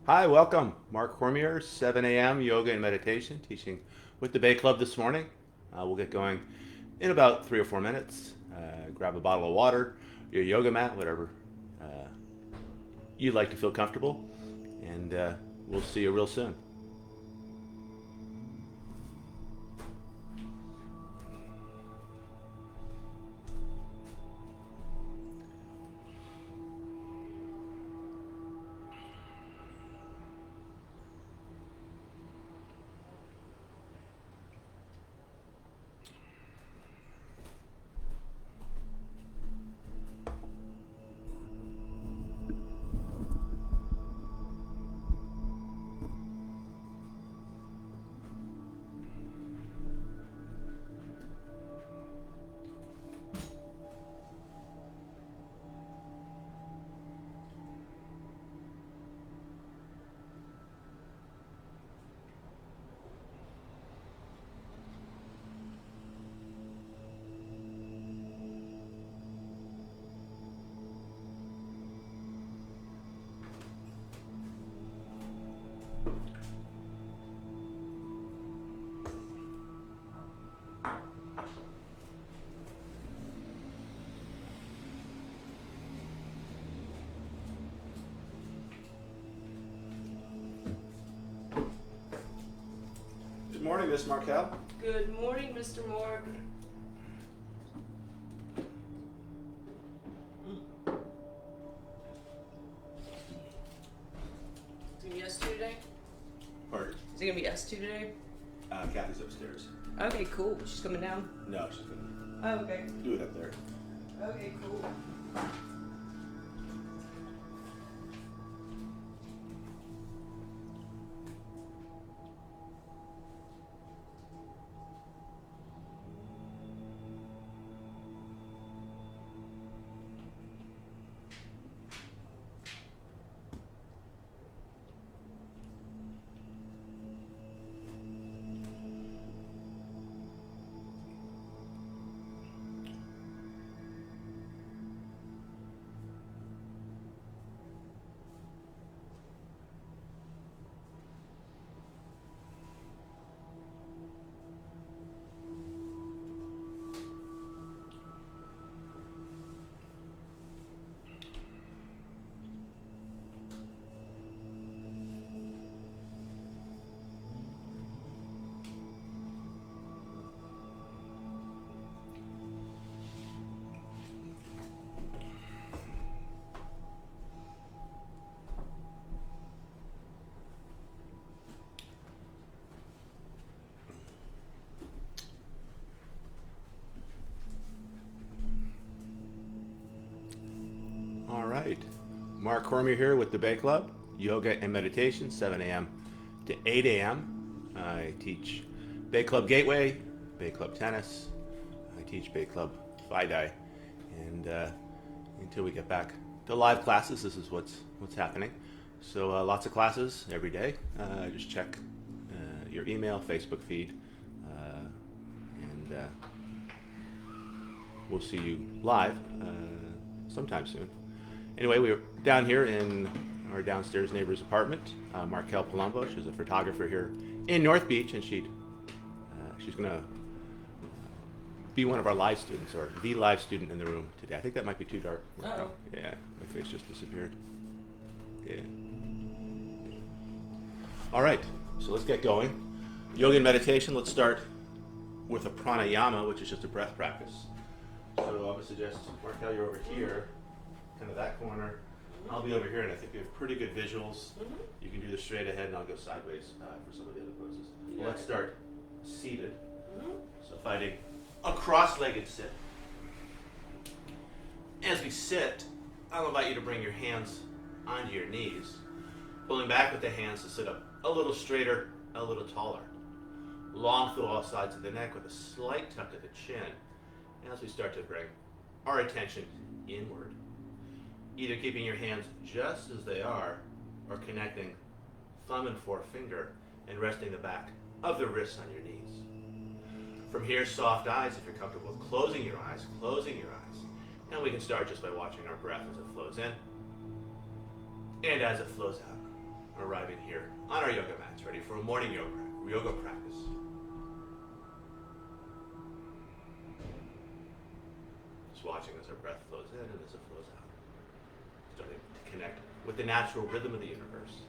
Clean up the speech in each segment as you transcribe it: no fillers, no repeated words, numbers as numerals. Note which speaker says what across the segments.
Speaker 1: Hi, welcome. Mark Cormier, 7 a.m. yoga and meditation, teaching with the Bay Club this morning. We'll get going in about 3 or 4 minutes. Grab a bottle of water, your yoga mat, whatever you'd like to feel comfortable, and we'll see you real soon. Good morning, Miss Markel.
Speaker 2: Good morning, Mr. Moore. Is it gonna be us two today?
Speaker 1: Pardon?
Speaker 2: Is it gonna be us two today?
Speaker 1: Kathy's upstairs.
Speaker 2: Okay, cool. She's coming down.
Speaker 1: No, she's gonna
Speaker 2: Oh, okay.
Speaker 1: do it up there.
Speaker 2: Okay, cool.
Speaker 1: All right. Mark Cormier here with the Bay Club, yoga and meditation, 7 a.m. to 8 a.m. I teach Bay Club Gateway, Bay Club Tennis. I teach Bay Club FIDI. And until we get back to live classes, this is what's happening. So lots of classes every day. Just check your email, Facebook feed, and we'll see you live sometime soon. Anyway, we were down here in our downstairs neighbor's apartment. Markel Palumbo, she's a photographer here in North Beach, and she's gonna be one of our live students, or the live student in the room today. I think that might be too dark.
Speaker 2: Uh-oh.
Speaker 1: Yeah, my face just disappeared. Yeah. All right, so let's get going. Yoga and meditation. Let's start with a pranayama, which is just a breath practice. So I would suggest, Markel, you're over here, kind of that corner. I'll be over here, and I think we have pretty good visuals. You can do this straight ahead, and I'll go sideways for some of the other poses. Well, let's start seated. So finding a cross-legged sit. As we sit, I'll invite you to bring your hands onto your knees, pulling back with the hands to sit up a little straighter, a little taller. Long through all sides of the neck with a slight tuck of the chin as we start to bring our attention inward. Either keeping your hands just as they are or connecting thumb and forefinger and resting the back of the wrists on your knees. From here, soft eyes if you're comfortable with closing your eyes, And we can start just by watching our breath as it flows in and as it flows out. arriving here on our yoga mats, ready for a morning yoga practice. Just watching as our breath flows in and as it flows out. Starting to connect with the natural rhythm of the universe.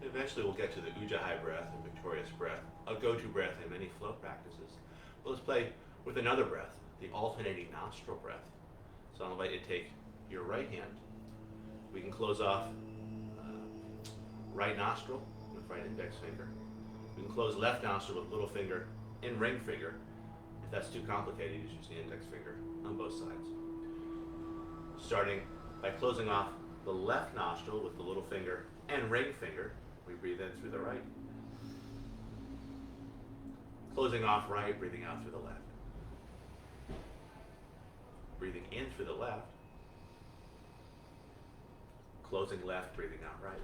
Speaker 1: Eventually we'll get to the Ujjayi breath and victorious breath, a go-to breath in many flow practices. But let's play with another breath, the alternating nostril breath. So I'll invite you to take your right hand. We can close off right nostril with right index finger. We can close left nostril with little finger and ring finger. If that's too complicated, you just use the index finger on both sides. Starting by closing off the left nostril with the little finger and ring finger, we breathe in through the right. Closing off right, breathing out through the left. Breathing in through the left. Closing left, breathing out right.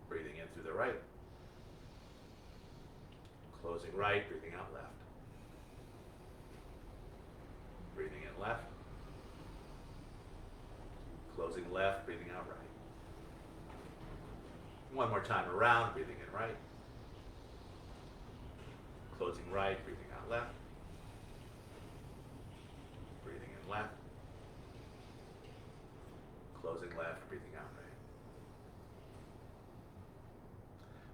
Speaker 1: Breathing in through the right. Closing right, breathing out left. Breathing in left. Closing left, breathing out right. One more time around, breathing in right. Closing right, breathing out left. Breathing in left. Closing left, breathing out right.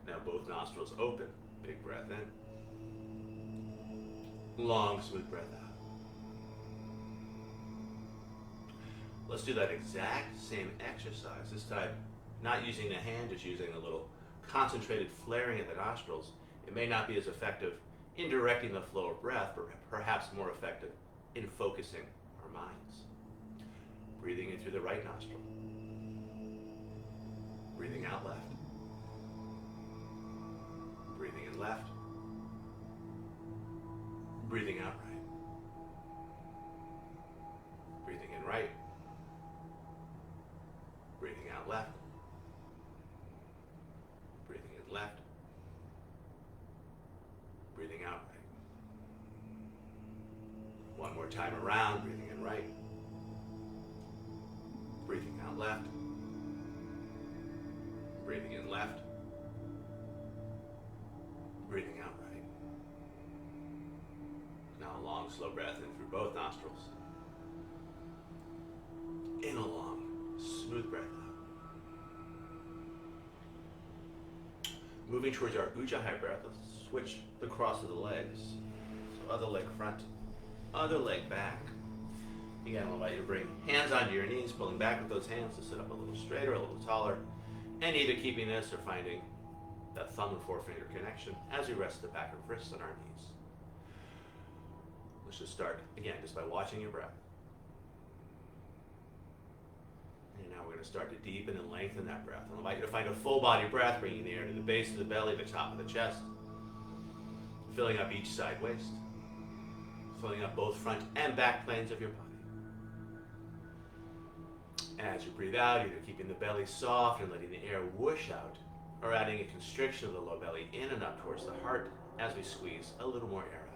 Speaker 1: Now both nostrils open. Big breath in. Long, smooth breath out. Let's do that exact same exercise. This time, not using the hand, just using a little concentrated flaring at the nostrils. It may not be as effective in directing the flow of breath, but perhaps more effective in focusing our minds. Breathing in through the right nostril. Breathing out left. Breathing in left. Breathing out right. Breathing in right. Breathing out left. Breathing in left. Breathing out right. One more time around, breathing in right. Breathing out left. Breathing in left. Breathing out right. Now a long, slow breath in through both nostrils. In a long, smooth breath out. Moving towards our Ujjayi breath, let's switch the cross of the legs. So other leg front, other leg back. Again, I'll invite you to bring hands onto your knees, pulling back with those hands to sit up a little straighter, a little taller, and either keeping this or finding that thumb and forefinger connection as we rest the back of wrists on our knees. Let's just start, again, just by watching your breath. And now we're going to start to deepen and lengthen that breath. I'll invite you to find a full body breath, bringing the air to the base of the belly, the top of the chest, filling up each side waist, filling up both front and back planes of your body. As you breathe out, either keeping the belly soft and letting the air whoosh out, or adding a constriction of the low belly in and up towards the heart as we squeeze a little more air out.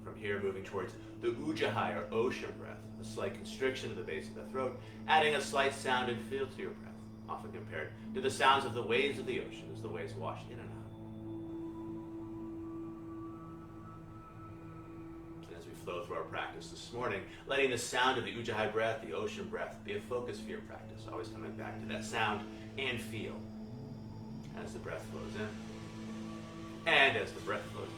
Speaker 1: From here, moving towards the Ujjayi or ocean breath, a slight constriction of the base of the throat, adding a slight sound and feel to your breath, often compared to the sounds of the waves of the ocean as the waves wash in and out. Flow through our practice this morning, letting the sound of the Ujjayi breath, the ocean breath, be a focus for your practice. Always coming back to that sound and feel as the breath flows in and as the breath flows out.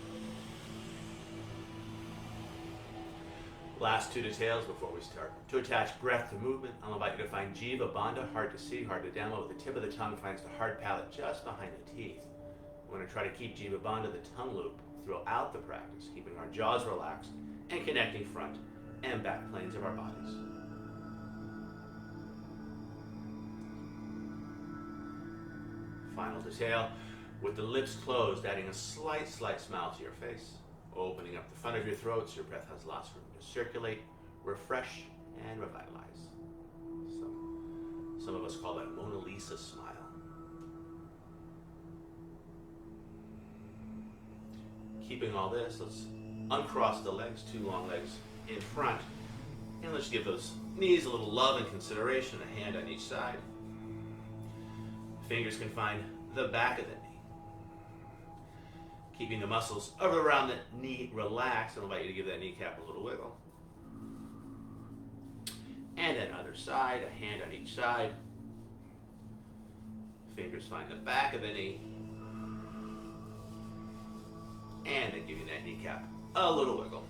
Speaker 1: Last two details before we start. To attach breath to movement, I'll invite you to find Jiva Bandha, hard to see, hard to download, with the tip of the tongue finds the hard palate just behind the teeth. We're going to try to keep Jiva Bandha, the tongue loop, throughout the practice, keeping our jaws relaxed and connecting front and back planes of our bodies. Final detail, with the lips closed, adding a slight smile to your face, opening up the front of your throat so your breath has lots of room to circulate, refresh, and revitalize. Some of us call that Mona Lisa smile. Keeping all this, let's uncross the legs, 2 long legs in front. And let's give those knees a little love and consideration, a hand on each side. Fingers can find the back of the knee. Keeping the muscles around the knee relaxed. I'll invite you to give that kneecap a little wiggle. And then other side, a hand on each side. Fingers find the back of the knee. And then giving that kneecap a little wiggle.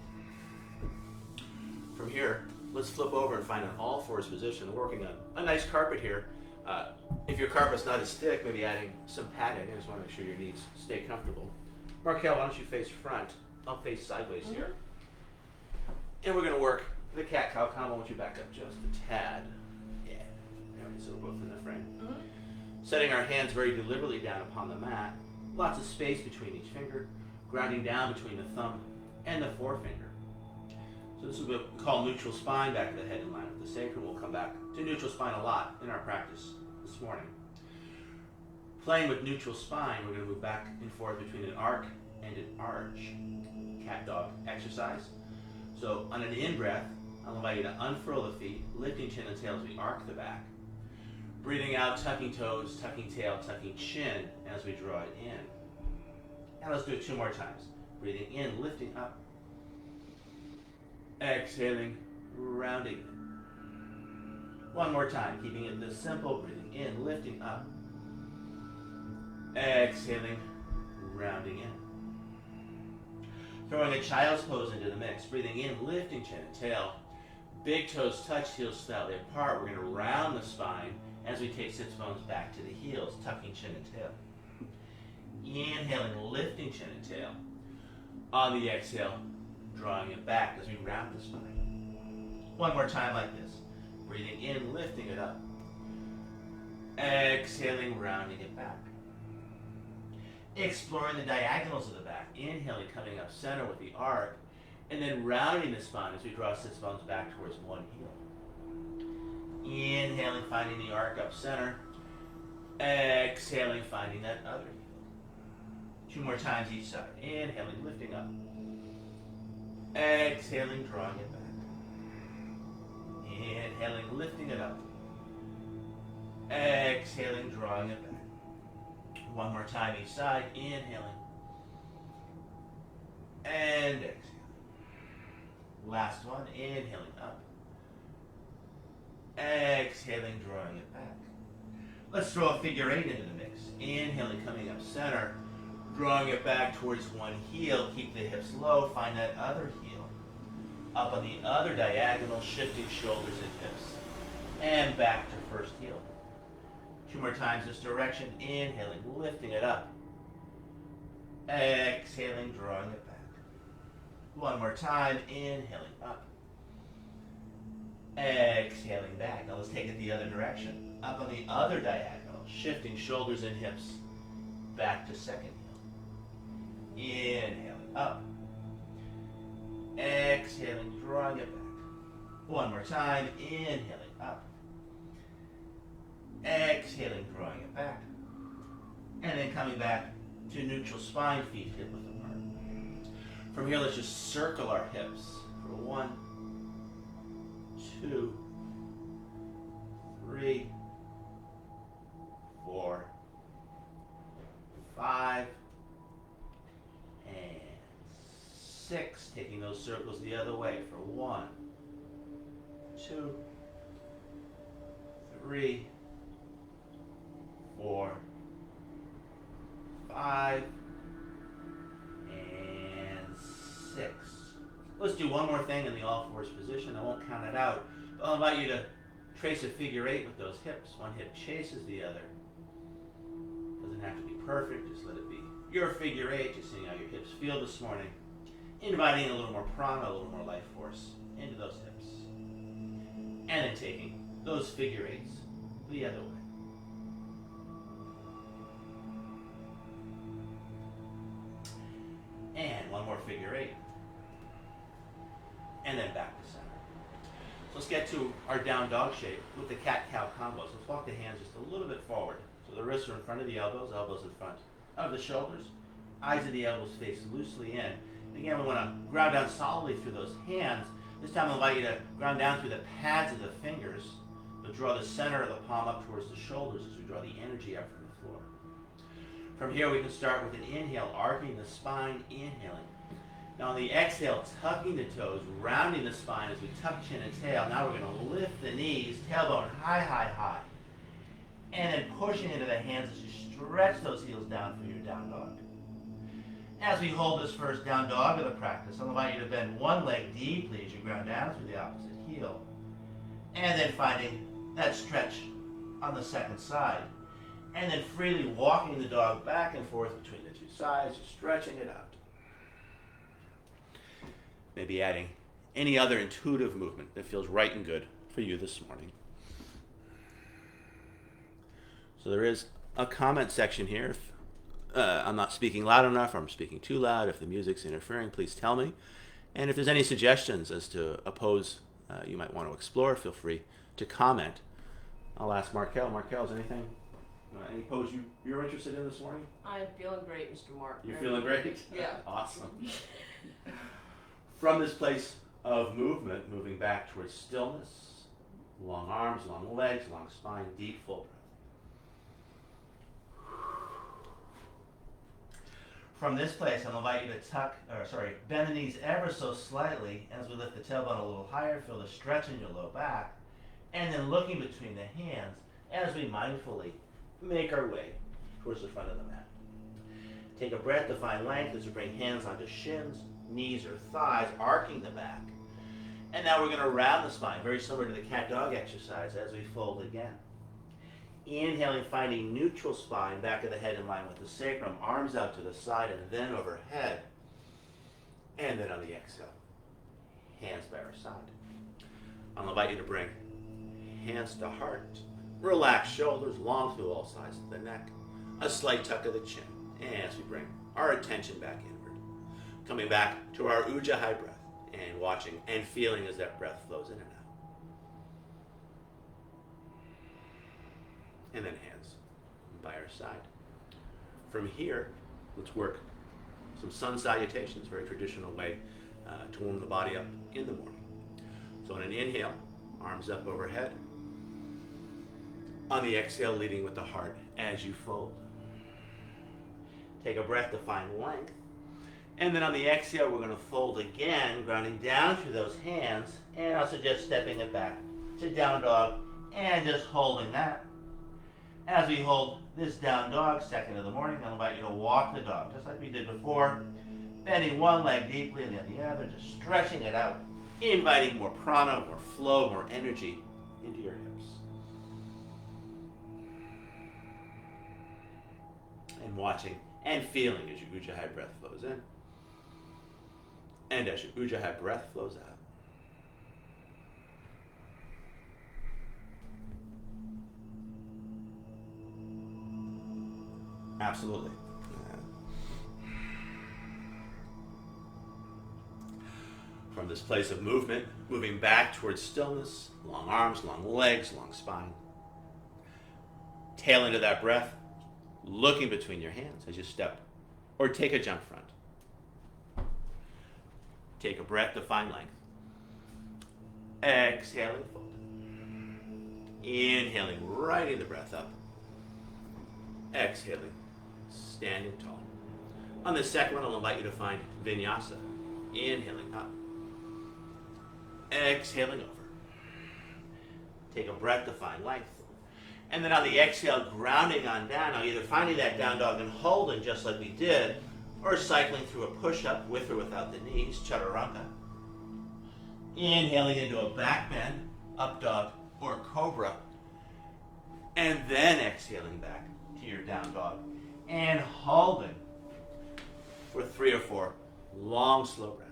Speaker 1: From here, let's flip over and find an all fours position, working on a nice carpet here. If your carpet's not as thick, maybe adding some padding. I just want to make sure your knees stay comfortable. Markel, why don't you face front? I'll face sideways here. And we're going to work the cat-cow combo. I want you back up just a tad. Yeah, there we go, so we're both in the frame. Setting our hands very deliberately down upon the mat. Lots of space between each finger. Grounding down between the thumb and the forefinger. So this is what we call neutral spine, back to the head in line with the sacrum. We'll come back to neutral spine a lot in our practice this morning. Playing with neutral spine, we're going to move back and forth between an arc and an arch. Cat-dog exercise. So on an in-breath, I'll invite you to unfurl the feet, lifting chin and tail as we arc the back. Breathing out, tucking toes, tucking tail, tucking chin as we draw it in. And let's do it 2 more times. Breathing in, lifting up. Exhaling, rounding in. 1 more time, keeping it this simple. Breathing in, lifting up. Exhaling, rounding in. Throwing a child's pose into the mix. Breathing in, lifting chin and tail. Big toes touch, heels slightly apart. We're going to round the spine as we take sits bones back to the heels, tucking chin and tail. Inhaling, lifting chin and tail. On the exhale, drawing it back as we round the spine. 1 more time like this. Breathing in, lifting it up. Exhaling, rounding it back. Exploring the diagonals of the back. Inhaling, coming up center with the arc. And then rounding the spine as we draw sits bones back towards one heel. Inhaling, finding the arc up center. Exhaling, finding that other heel. 2 more times each side. Inhaling, lifting up. Exhaling, drawing it back. Inhaling, lifting it up. Exhaling, drawing it back. 1 more time each side. Inhaling. And exhaling. Last one. Inhaling up. Exhaling, drawing it back. Let's throw a figure 8 into the mix. Inhaling, coming up center. Drawing it back towards one heel. Keep the hips low. Find that other heel. Up on the other diagonal, shifting shoulders and hips. And back to first heel. 2 more times this direction. Inhaling, lifting it up. Exhaling, drawing it back. 1 more time. Inhaling up. Exhaling back. Now let's take it the other direction. Up on the other diagonal, shifting shoulders and hips. Back to second heel. Inhaling up. Exhaling, drawing it back. 1 more time. Inhaling up. Exhaling, drawing it back. And then coming back to neutral spine, feet hip width apart. From here, let's just circle our hips for 1, 2, 3, 4, 5, and 6. Taking those circles the other way for 1, 2, 3, 4, 5, and 6. Let's do one more thing in the all fours position. I won't count it out, but I'll invite you to trace a figure 8 with those hips. One hip chases the other. Doesn't have to be perfect, just let it be your figure 8, just seeing how your hips feel this morning. Inviting a little more prana, a little more life force into those hips. And then taking those figure 8s the other way. And one more figure 8. And then back to center. So let's get to our down dog shape with the cat-cow combo. So let's walk the hands just a little bit forward. So the wrists are in front of the elbows, elbows in front of the shoulders, eyes of the elbows face loosely in. And again, we want to ground down solidly through those hands. This time I'll invite you to ground down through the pads of the fingers, but draw the center of the palm up towards the shoulders as we draw the energy up from the floor. From here we can start with an inhale, arcing the spine, inhaling. Now on the exhale, tucking the toes, rounding the spine as we tuck chin and tail. Now we're going to lift the knees, tailbone high, high, high. And then pushing into the hands as you stretch those heels down for your down dog. As we hold this first down dog of the practice, I'll invite you to bend one leg deeply as you ground down through the opposite heel. And then finding that stretch on the second side. And then freely walking the dog back and forth between the two sides, just stretching it out. Maybe adding any other intuitive movement that feels right and good for you this morning. So there is a comment section here. If I'm not speaking loud enough or I'm speaking too loud, if the music's interfering, please tell me. And if there's any suggestions as to a pose you might want to explore, feel free to comment. I'll ask Markel. Markel, is anything, any pose you're interested in this morning?
Speaker 2: I'm feeling great, Mr. Mark.
Speaker 1: You're feeling great?
Speaker 2: Yeah.
Speaker 1: Awesome. From this place of movement, moving back towards stillness, long arms, long legs, long spine, deep full breath. From this place, I'll invite you to bend the knees ever so slightly as we lift the tailbone a little higher, feel the stretch in your low back, and then looking between the hands as we mindfully make our way towards the front of the mat. Take a breath to find length as we bring hands onto shins, knees or thighs, arcing the back. And now we're going to round the spine, very similar to the cat-dog exercise as we fold again. Inhaling, finding neutral spine, back of the head in line with the sacrum, arms out to the side and then overhead. And then on the exhale, hands by our side. I'll invite you to bring hands to heart, relax shoulders long through all sides of the neck, a slight tuck of the chin as we bring our attention back inward. Coming back to our Ujjayi breath and watching and feeling as that breath flows in and out. And then hands by our side. From here, let's work some sun salutations, very traditional way to warm the body up in the morning. So on an inhale, arms up overhead. On the exhale, leading with the heart as you fold. Take a breath to find length. And then on the exhale, we're going to fold again, grounding down through those hands. And I'll suggest stepping it back to down dog and just holding that. As we hold this down dog, second of the morning, I'll invite you to walk the dog, just like we did before. Bending one leg deeply and then the other, just stretching it out. Inviting more prana, more flow, more energy into your hips. And watching and feeling as your Ujjayi breath flows in. And as your Ujjayi breath flows out. Absolutely. From this place of movement, moving back towards stillness, long arms, long legs, long spine. Tail into that breath, looking between your hands as you step or take a jump front. Take a breath to find length. Exhaling, fold. Inhaling, righting the breath up. Exhaling, standing tall. On the second one, I'll invite you to find vinyasa. Inhaling up. Exhaling over. Take a breath to find length. And then on the exhale, grounding on down. Now either finding that down dog and holding just like we did, or cycling through a push-up with or without the knees, chaturanga. Inhaling into a back bend, up dog, or cobra. And then exhaling back to your down dog. And holding for 3 or 4 long, slow breaths.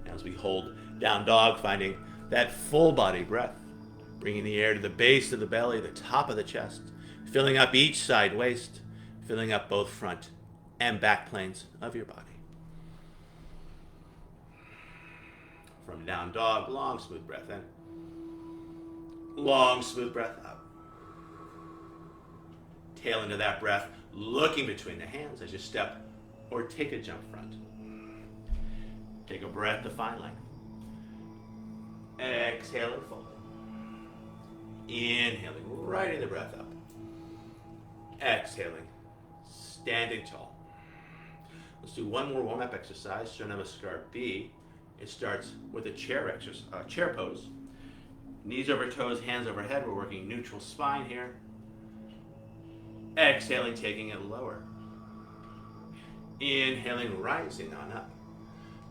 Speaker 1: As we hold down dog, finding that full body breath, bringing the air to the base of the belly, the top of the chest, filling up each side waist, filling up both front and back planes of your body. From down dog, long, smooth breath in. Long, smooth breath out. Tail into that breath, looking between the hands as you step or take a jump front. Take a breath to find length. Exhale and fold. Inhaling, right in the breath up. Exhaling, standing tall. Let's do one more warm-up exercise, Surya Namaskar B. It starts with a chair pose. Knees over toes, hands overhead. We're working neutral spine here. Exhaling, taking it lower. Inhaling, rising on up.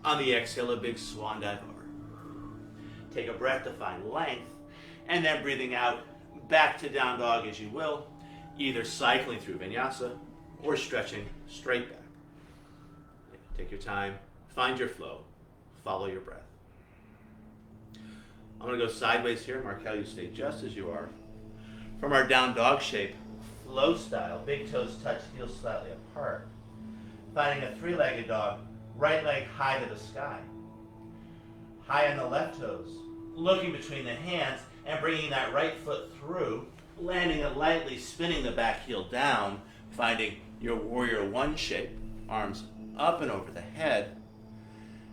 Speaker 1: On the exhale, a big swan dive over. Take a breath to find length, and then breathing out, back to down dog as you will, either cycling through vinyasa or stretching straight back. Take your time, find your flow, follow your breath. I'm going to go sideways here. Markel, you stay just as you are. From our down dog shape, flow style, big toes touch, heels slightly apart. Finding a three-legged dog, right leg high to the sky. High on the left toes, looking between the hands and bringing that right foot through, landing it lightly, spinning the back heel down, finding your warrior one shape, arms up and over the head.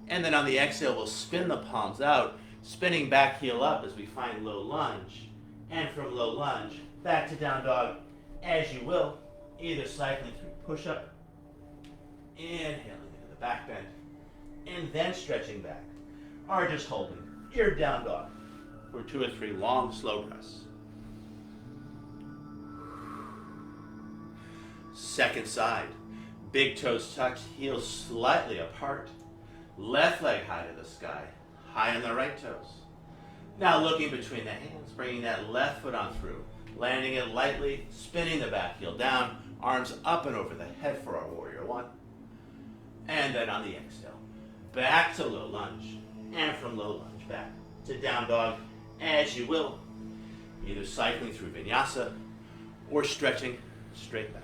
Speaker 1: And then on the exhale, we'll spin the palms out, spinning back heel up as we find low lunge. And from low lunge, back to down dog as you will, either cycling through push-up, inhaling into the back bend, and then stretching back, or just holding your down dog for 2 or 3 long, slow breaths. Second side, big toes touch, heels slightly apart, left leg high to the sky, high on the right toes. Now looking between the hands, bringing that left foot on through, landing it lightly, spinning the back heel down, arms up and over the head for our warrior one. And then on the exhale, back to low lunge, and from low lunge back to down dog as you will, either cycling through vinyasa or stretching straight back.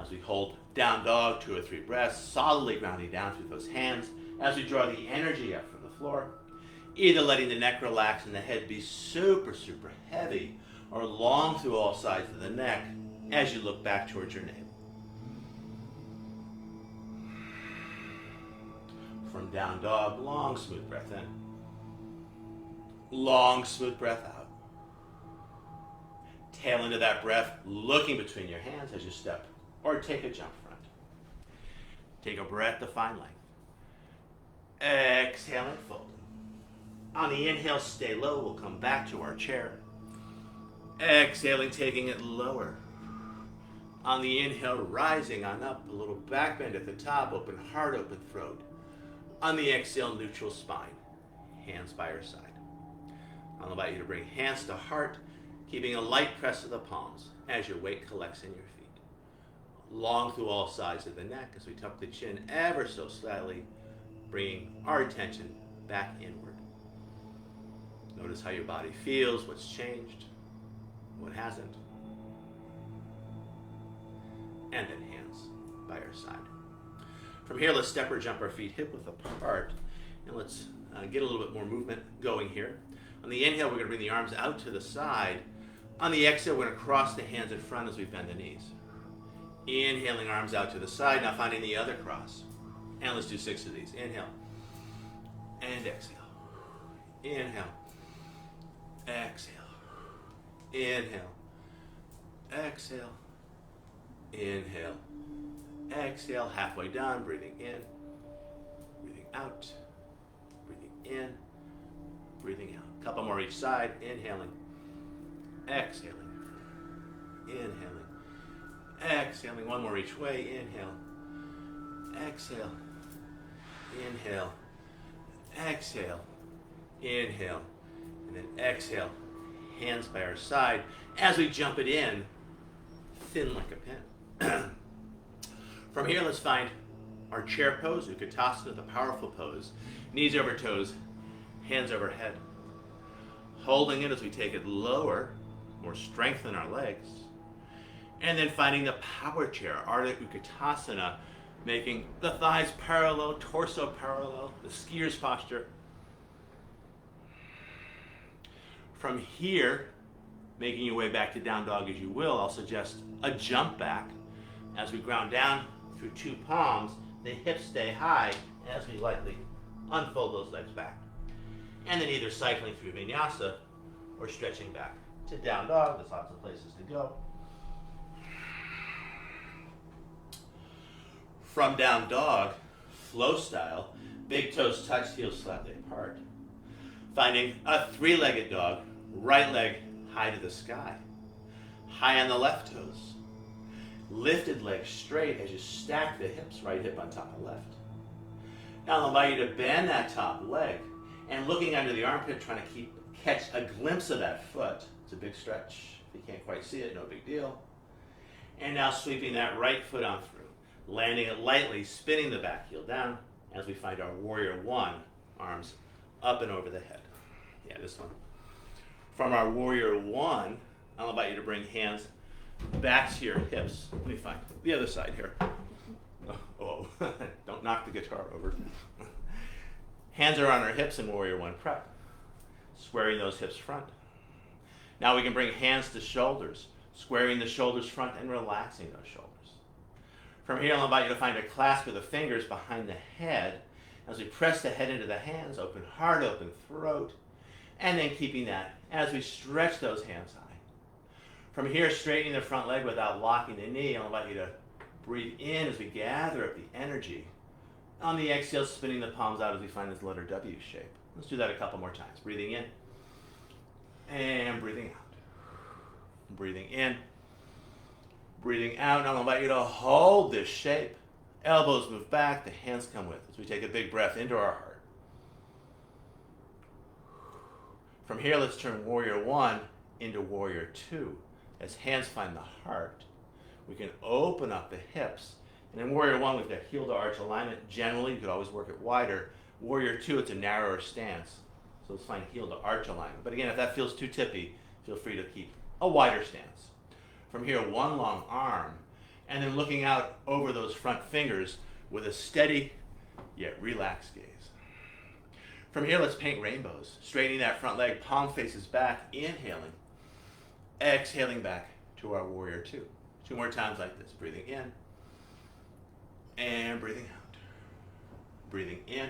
Speaker 1: As we hold down dog, 2 or 3 breaths, solidly grounding down through those hands as we draw the energy up from the floor, either letting the neck relax and the head be super, super heavy, or long through all sides of the neck as you look back towards your navel. From down dog, long, smooth breath in. Long, smooth breath out. Tail into that breath, looking between your hands as you step or take a jump front. Take a breath to find length. Exhaling, folding. On the inhale, stay low. We'll come back to our chair. Exhaling, taking it lower. On the inhale, rising on up, a little back bend at the top, open heart, open throat. On the exhale, neutral spine, hands by your side. I'll invite you to bring hands to heart, keeping a light press of the palms as your weight collects in your feet. Long through all sides of the neck as we tuck the chin ever so slightly, bringing our attention back inward. Notice how your body feels, what's changed, what hasn't. And then hands by our side. From here, let's step or jump our feet hip width apart, and let's get a little bit more movement going here. On the inhale, we're going to bring the arms out to the side. On the exhale, we're going to cross the hands in front as we bend the knees. Inhaling, arms out to the side, now finding the other cross. And let's do 6 of these. Inhale and exhale. Inhale. Exhale. Inhale. Exhale. Inhale. Exhale, halfway down, breathing in, breathing out, breathing in, breathing out. A couple more each side, inhaling, exhaling, inhaling, exhaling. One more each way, inhale, exhale, inhale, exhale, inhale, and then exhale, hands by our side. As we jump it in, thin like a pin. From here, let's find our chair pose, Utkatasana, the powerful pose. Knees over toes, hands overhead. Holding it as we take it lower, more strengthen our legs. And then finding the power chair, Ardha Utkatasana, Making the thighs parallel, torso parallel, the skier's posture. From here, making your way back to down dog as you will, I'll suggest a jump back. As we ground down through two palms, the hips stay high as we lightly unfold those legs back. And then either cycling through vinyasa or stretching back to down dog. There's lots of places to go. From down dog, flow style, big toes touch, heels slightly apart. Finding a three-legged dog, right leg high to the sky. High on the left toes. Lifted leg straight as you stack the hips, right hip on top of left. Now I'll invite you to bend that top leg and looking under the armpit, trying to catch a glimpse of that foot. It's a big stretch. If you can't quite see it, no big deal. And now sweeping that right foot on through, landing it lightly, spinning the back heel down as we find our warrior one, arms up and over the head. Yeah, this one. From our warrior one, I'll invite you to bring hands back to your hips. Let me find the other side here. Oh, don't knock the guitar over. Hands are on our hips in warrior one prep, squaring those hips front. Now we can bring hands to shoulders, squaring the shoulders front and relaxing those shoulders. From here, I'll invite you to find a clasp of the fingers behind the head as we press the head into the hands, open heart, open throat, and then keeping that as we stretch those hands high. From here, straightening the front leg without locking the knee, I'll invite you to breathe in as we gather up the energy. On the exhale, spinning the palms out as we find this letter W shape. Let's do that a couple more times. Breathing in and breathing out. Breathing in, breathing out. And I'll invite you to hold this shape. Elbows move back, the hands come with as we take a big breath into our heart. From here, let's turn warrior one into warrior two. As hands find the heart, we can open up the hips. And in warrior one, we've got heel to arch alignment. Generally, you could always work it wider. Warrior two, it's a narrower stance. So let's find heel to arch alignment. But again, if that feels too tippy, feel free to keep a wider stance. From here, one long arm, and then looking out over those front fingers with a steady yet relaxed gaze. From here, let's paint rainbows. Straightening that front leg, palm faces back, inhaling. Exhaling back to our warrior two. Two more times like this. Breathing in and breathing out. Breathing in,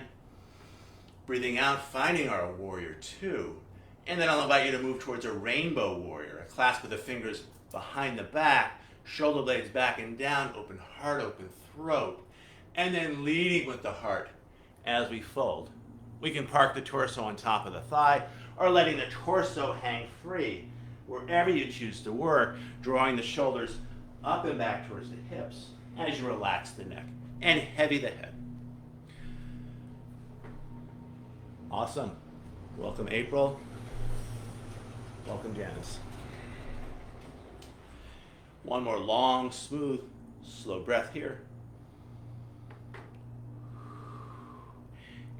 Speaker 1: breathing out, finding our warrior two. And then I'll invite you to move towards a rainbow warrior. A clasp of the fingers behind the back, shoulder blades back and down, open heart, open throat. And then leading with the heart as we fold. We can park the torso on top of the thigh or letting the torso hang free. Wherever you choose to work, drawing the shoulders up and back towards the hips as you relax the neck and heavy the head. Awesome. Welcome, April. Welcome, Janice. One more long, smooth, slow breath here.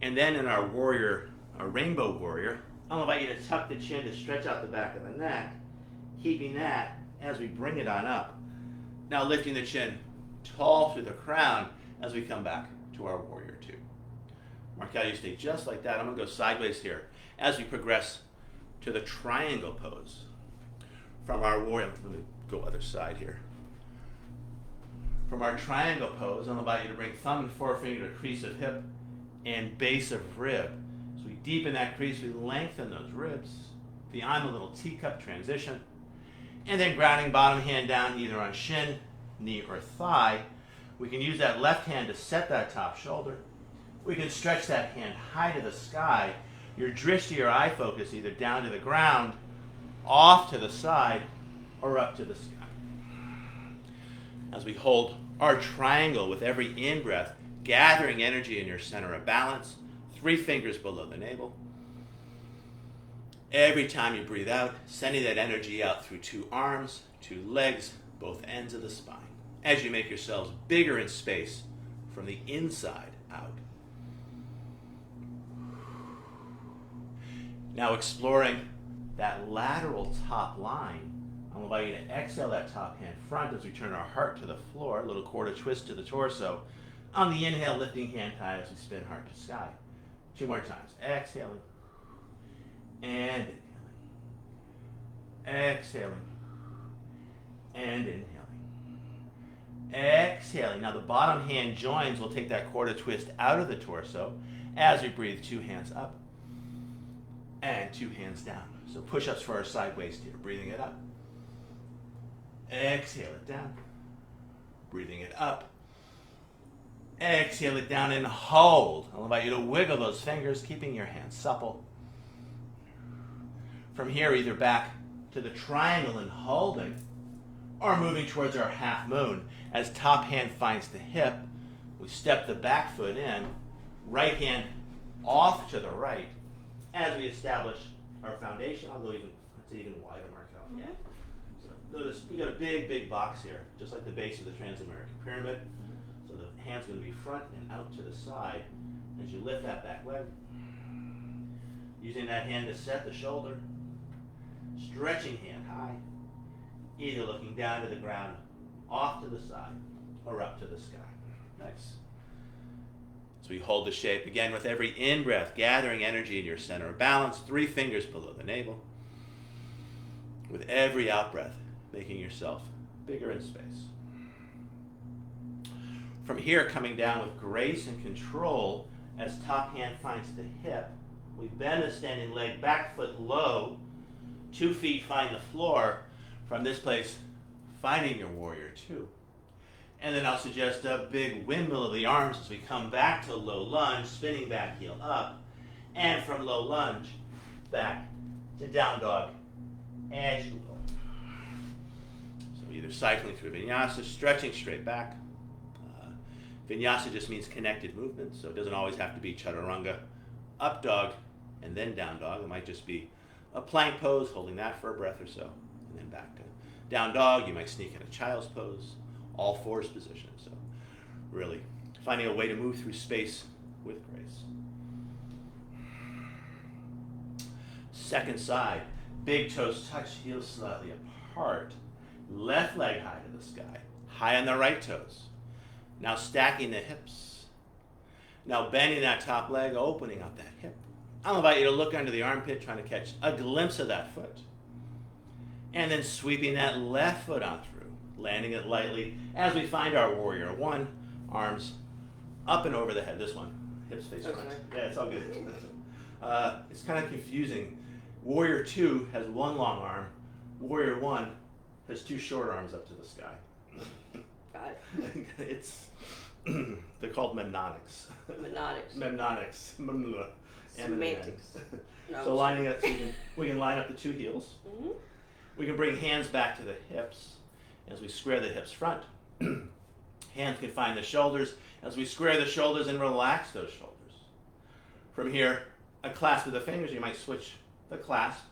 Speaker 1: And then in our warrior, our rainbow warrior, I'll invite you to tuck the chin to stretch out the back of the neck, keeping that as we bring it on up. Now lifting the chin tall through the crown as we come back to our warrior two. Mark how you stay just like that. I'm going to go sideways here as we progress to the triangle pose. From our warrior, let me go other side here. From our triangle pose, I'll invite you to bring thumb and forefinger to crease of hip and base of rib. As we deepen that crease, we lengthen those ribs beyond the little teacup transition. And then grounding bottom hand down either on shin, knee, or thigh. We can use that left hand to set that top shoulder. We can stretch that hand high to the sky. Your drishti or eye focus either down to the ground, off to the side, or up to the sky. As we hold our triangle with every in-breath, gathering energy in your center of balance, 3 fingers below the navel. Every time you breathe out, sending that energy out through 2 arms, 2 legs, both ends of the spine, as you make yourselves bigger in space from the inside out. Now exploring that lateral top line, I'll invite you to exhale that top hand front as we turn our heart to the floor, a little quarter twist to the torso, On the inhale, lifting hand high as we spin heart to sky. 2 more times. Exhaling. And inhaling. Exhaling. And inhaling. Exhaling. Now the bottom hand joins. We'll take that quarter twist out of the torso as we breathe. 2 hands up and 2 hands down. So push-ups for our side waist here. Breathing it up. Exhale it down. Breathing it up. Exhale it down and hold. I'll invite you to wiggle those fingers, keeping your hands supple. From here, either back to the triangle and holding, or moving towards our half moon. As top hand finds the hip, we step the back foot in, right hand off to the right, as we establish our foundation. I'll go even wider, mark out.
Speaker 2: Yeah.
Speaker 1: So notice we got a big box here, just like the base of the Transamerican Pyramid. So the hand's going to be front and out to the side as you lift that back leg. Using that hand to set the shoulder. Stretching hand high, either looking down to the ground, off to the side, or up to the sky. Nice. So we hold the shape again with every in-breath, gathering energy in your center of balance, 3 fingers below the navel. With every out-breath, making yourself bigger in space. From here, coming down with grace and control, as top hand finds the hip, we bend the standing leg, back foot low, 2 feet find the floor. From this place, finding your warrior 2. And then I'll suggest a big windmill of the arms as we come back to low lunge, spinning back heel up. And from low lunge, back to down dog as you will. So either cycling through vinyasa, stretching straight back. Vinyasa just means connected movement, so it doesn't always have to be chaturanga. Up dog and then down dog. It might just be a plank pose, holding that for a breath or so, and then back to down dog. You might sneak in a child's pose, all 4s position. So really finding a way to move through space with grace. Second side, big toes touch, heels slightly apart. Left leg high to the sky, high on the right toes. Now stacking the hips. Now bending that top leg, opening up that hip. I'll invite you to look under the armpit, trying to catch a glimpse of that foot. And then sweeping that left foot on through, landing it lightly as we find our warrior 1, arms up and over the head. This one, hips face front. Yeah, it's all good. It's kind of confusing. Warrior 2 has 1 long arm. Warrior 1 has 2 short arms up to the sky.
Speaker 2: Got it.
Speaker 1: They're called memnonics.
Speaker 2: Memnonics.
Speaker 1: Memnonics.
Speaker 2: Semantics. No,
Speaker 1: So lining up, we can line up the 2 heels.
Speaker 2: Mm-hmm.
Speaker 1: We can bring hands back to the hips as we square the hips front. Hands can find the shoulders as we square the shoulders and relax those shoulders. From here, a clasp of the fingers. You might switch the clasp,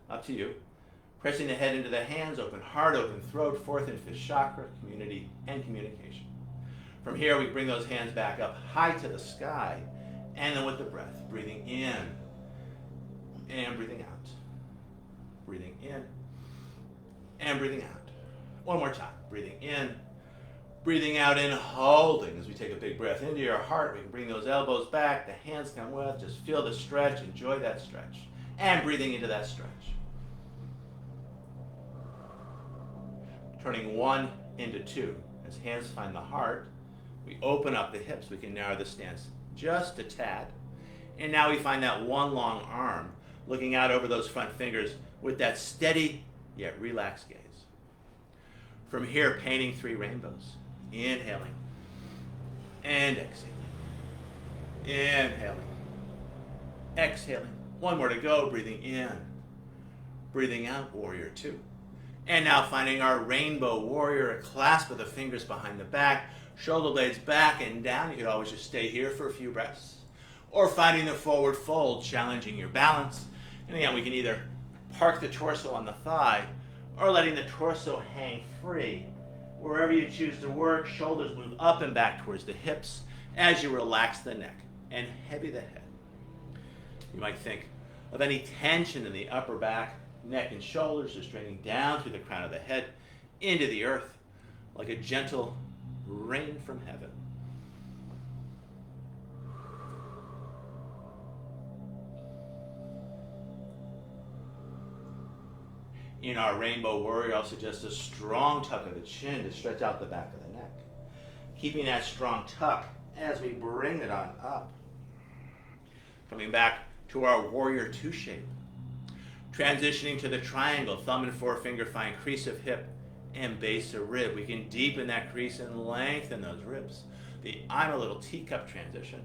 Speaker 1: up to you. Pressing the head into the hands, open heart, open throat, 4th and 5th chakra, community and communication. From here, we bring those hands back up high to the sky, and then with the breath, breathing in and breathing out. Breathing in and breathing out. One more time. Breathing in, breathing out, and holding. As we take a big breath into your heart, we can bring those elbows back, the hands come with, just feel the stretch, enjoy that stretch. And breathing into that stretch. Turning 1 into 2. As hands find the heart, we open up the hips. We can narrow the stance just a tad. And now we find that 1 long arm looking out over those front fingers with that steady yet relaxed gaze. From here, painting 3 rainbows. Inhaling and exhaling. Inhaling. Exhaling. 1 more to go. Breathing in. Breathing out, warrior 2. And now finding our rainbow warrior, a clasp of the fingers behind the back, shoulder blades back and down. You could always just stay here for a few breaths. Or finding the forward fold, challenging your balance. And again, we can either park the torso on the thigh or letting the torso hang free. Wherever you choose to work, shoulders move up and back towards the hips as you relax the neck and heavy the head. You might think of any tension in the upper back, neck and shoulders, just draining down through the crown of the head into the earth like a gentle rain from heaven. In our Rainbow Warrior, I'll suggest a strong tuck of the chin to stretch out the back of the neck. Keeping that strong tuck as we bring it on up. Coming back to our Warrior Two shape. Transitioning to the triangle, thumb and forefinger find crease of hip and base of rib. We can deepen that crease and lengthen those ribs. The I'm a little teacup transition.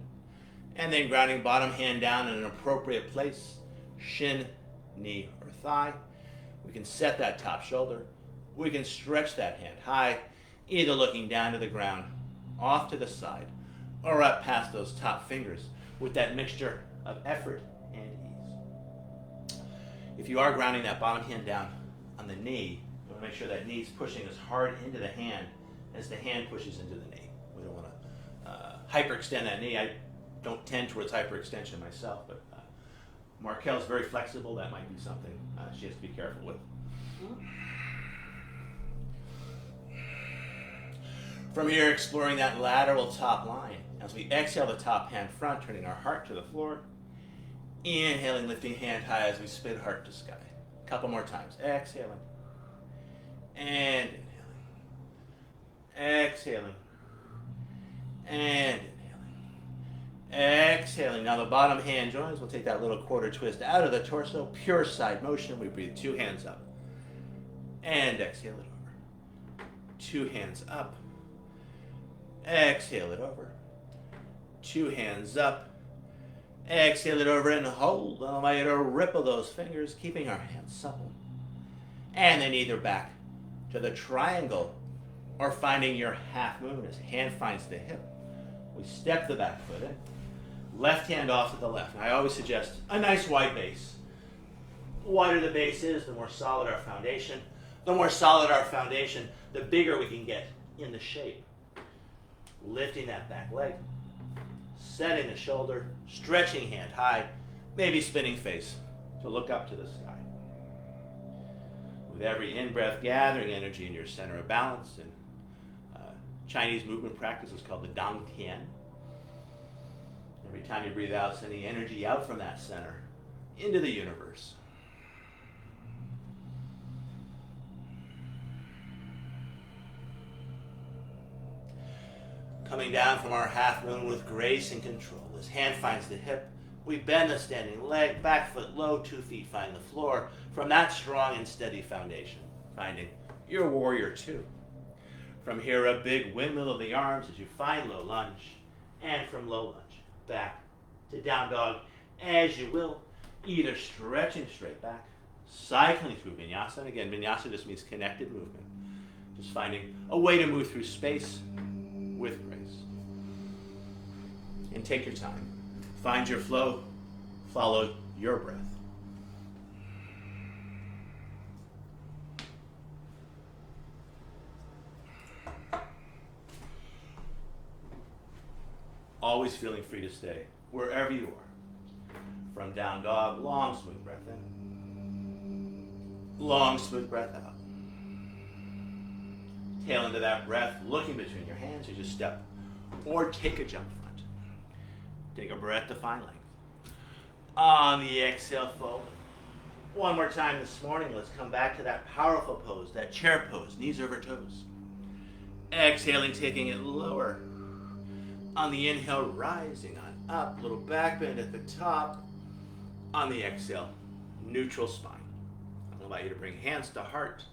Speaker 1: And then grounding bottom hand down in an appropriate place, shin, knee, or thigh. We can set that top shoulder. We can stretch that hand high, either looking down to the ground, off to the side, or up past those top fingers with that mixture of effort and ease. If you are grounding that bottom hand down on the knee, you want to make sure that knee's pushing as hard into the hand as the hand pushes into the knee. We don't want to hyperextend that knee. I don't tend towards hyperextension myself, but Markel's very flexible. That might be something she has to be careful with. From here, exploring that lateral top line. As we exhale the top hand front, turning our heart to the floor. Inhaling, lifting hand high as we spin heart to sky. A couple more times. Exhaling. And inhaling. Exhaling. And exhaling. Now the bottom hand joins. We'll take that little quarter twist out of the torso. Pure side motion. We breathe 2 hands up. And exhale it over. 2 hands up. Exhale it over. 2 hands up. Exhale it over and hold. Allow you to ripple those fingers, keeping our hands supple. And then either back to the triangle or finding your half moon as hand finds the hip. We step the back foot in. Left hand off to the left. And I always suggest a nice wide base. The wider the base is, the more solid our foundation. The more solid our foundation, the bigger we can get in the shape. Lifting that back leg. Setting the shoulder. Stretching hand high. Maybe spinning face to look up to the sky. With every in-breath, gathering energy in your center of balance. And Chinese movement practice is called the Dang Tian. Every time you breathe out, sending energy out from that center into the universe. Coming down from our half moon with grace and control. As hand finds the hip, we bend the standing leg, back foot low, 2 feet find the floor. From that strong and steady foundation, finding your Warrior Two. From here, a big windmill of the arms as you find low lunge. And from low lunge, back to down dog as you will, either stretching straight back, cycling through vinyasa. And again, vinyasa just means connected movement. Just finding a way to move through space with grace. And take your time. Find your flow. Follow your breath. Always feeling free to stay wherever you are. From down dog, long smooth breath in. Long smooth breath out. Tail into that breath, looking between your hands as you step or take a jump front. Take a breath to find length. On the exhale, fold. One more time this morning, let's come back to that powerful pose, that chair pose, knees over toes. Exhaling, taking it lower. On the inhale, rising on up, little back bend at the top. On the exhale, neutral spine. I'll allow you to bring hands to heart.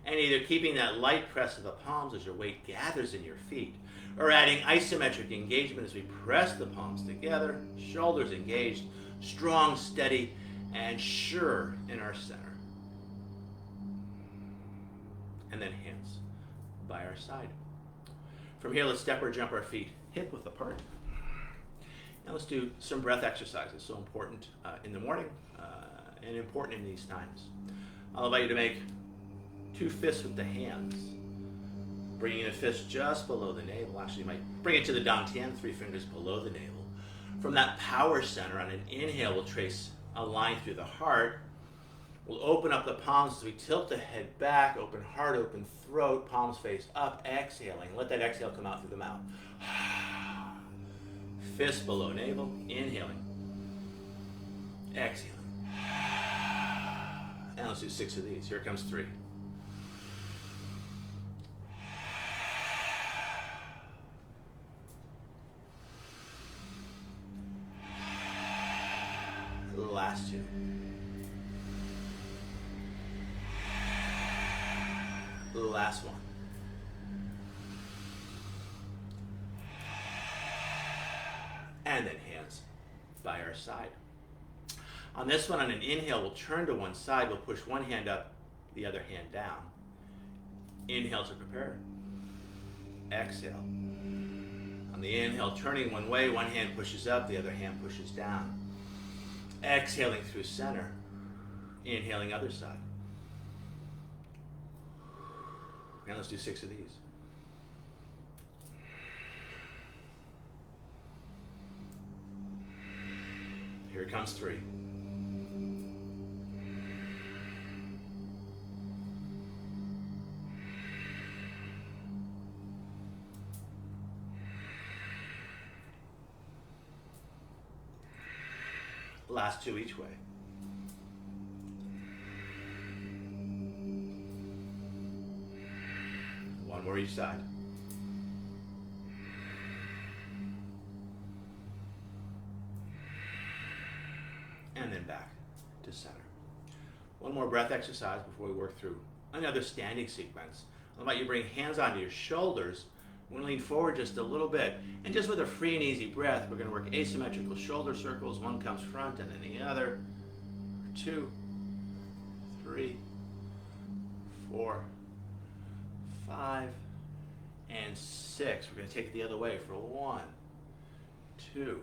Speaker 1: And either keeping that light press of the palms as your weight gathers in your feet, or adding isometric engagement as we press the palms together, shoulders engaged, strong, steady, and sure in our center. And then hands by our side. From here, let's step or jump our feet hip width apart. Now let's do some breath exercises, so important in the morning and important in these times. I'll invite you to make 2 fists with the hands, bringing a fist just below the navel. Actually, you might bring it to the dantian, 3 fingers below the navel. From that power center, on an inhale, we'll trace a line through the heart. We'll open up the palms as we tilt the head back, open heart, open throat, palms face up, exhaling. Let that exhale come out through the mouth. Fist below navel, inhaling, exhaling. And let's do 6 of these. Here comes 3. Last 2. Last 1. And then hands by our side. On this one, on an inhale, we'll turn to one side. We'll push one hand up, the other hand down. Inhale to prepare. Exhale. On the inhale, turning one way, one hand pushes up, the other hand pushes down. Exhaling through center. Inhaling other side. Now let's do 6 of these. Here comes 3. Last 2 each way. One more each side. And then back to center. One more breath exercise before we work through another standing sequence. How about you bring hands onto your shoulders? We're going to lean forward just a little bit. And just with a free and easy breath, we're going to work asymmetrical shoulder circles. One comes front and then the other. 2, 3, 4, 5, and 6. We're going to take it the other way for 1, 2,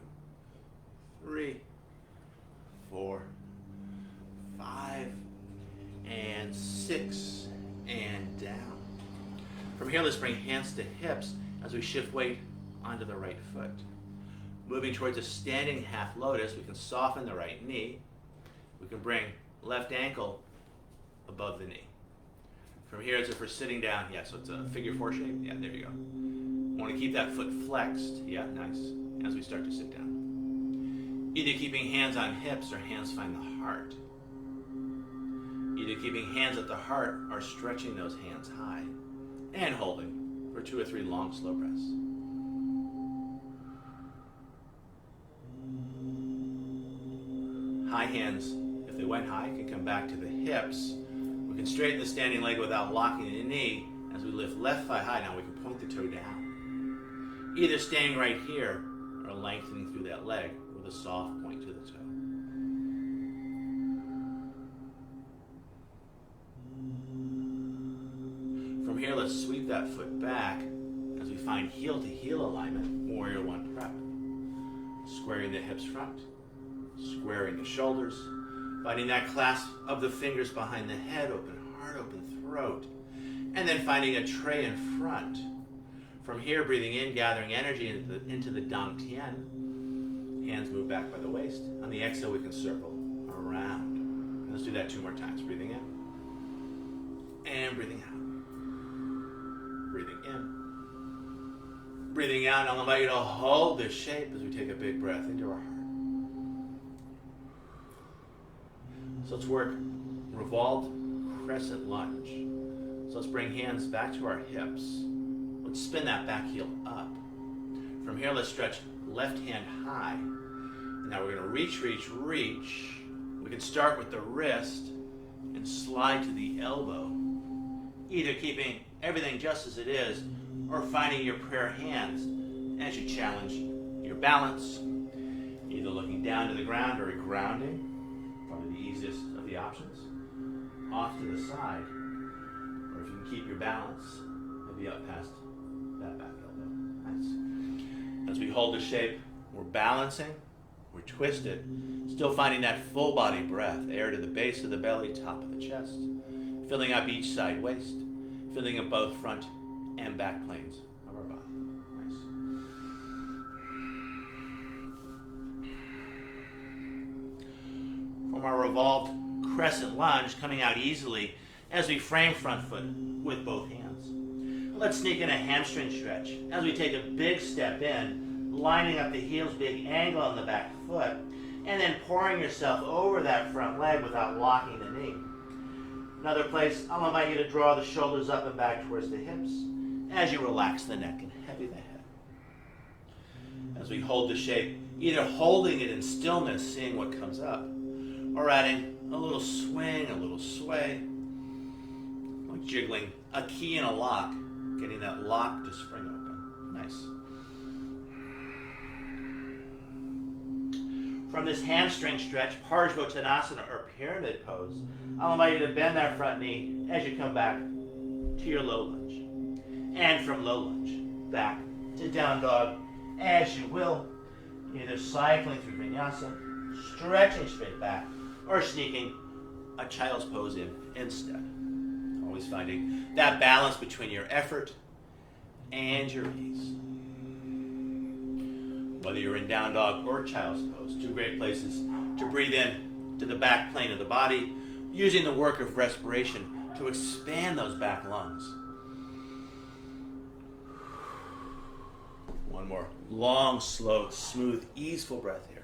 Speaker 1: 3, 4, 5, and 6, and down. From here, let's bring hands to hips as we shift weight onto the right foot. Moving towards a standing half lotus, we can soften the right knee. We can bring left ankle above the knee. From here, as if we're sitting down, yeah, so it's a figure 4 shape. Yeah, there you go. Want to keep that foot flexed. Yeah, nice. As we start to sit down. Either keeping hands on hips or hands find the heart. Either keeping hands at the heart or stretching those hands high. And holding for 2 or 3 long, slow breaths. High hands, if they went high, can come back to the hips. We can straighten the standing leg without locking the knee. As we lift left thigh high, now we can point the toe down. Either staying right here or lengthening through that leg with a soft point to the toe. From here, let's sweep that foot back as we find heel to heel alignment, warrior 1 prep. Squaring the hips front, squaring the shoulders, finding that clasp of the fingers behind the head, open heart, open throat, and then finding a tray in front. From here, breathing in, gathering energy into the Dantian. Hands move back by the waist. On the exhale, we can circle around. And let's do that 2 more times. Breathing in and breathing out. Breathing in. Breathing out. I'll invite you to hold this shape as we take a big breath into our heart. So let's work revolved crescent lunge. So let's bring hands back to our hips. Let's spin that back heel up. From here, let's stretch left hand high. And now we're going to reach, reach, reach. We can start with the wrist and slide to the elbow. Either keeping everything just as it is or finding your prayer hands as you challenge your balance. Either looking down to the ground or grounding. Probably the easiest of the options. Off to the side. Or if you can keep your balance, maybe up past that back elbow. Nice. As we hold the shape, we're balancing, we're twisted, still finding that full body breath, air to the base of the belly, top of the chest, filling up each side waist, filling up both front and back planes of our body. Nice. From our revolved crescent lunge, coming out easily as we frame front foot with both hands. Let's sneak in a hamstring stretch as we take a big step in, lining up the heels, big angle on the back foot, and then pouring yourself over that front leg without locking the knee. Another place, I'll invite you to draw the shoulders up and back towards the hips as you relax the neck and heavy the head. As we hold the shape, either holding it in stillness, seeing what comes up, or adding a little swing, a little sway, like jiggling a key in a lock, getting that lock to spring open. Nice. From this hamstring stretch, Parsvottanasana or pyramid pose, I'll invite you to bend that front knee as you come back to your low lunge. And from low lunge, back to down dog as you will, either cycling through vinyasa, stretching straight back, or sneaking a child's pose in instead. Always finding that balance between your effort and your ease. Whether you're in down dog or child's pose, two great places to breathe in to the back plane of the body, using the work of respiration to expand those back lungs. One more long, slow, smooth, easeful breath here.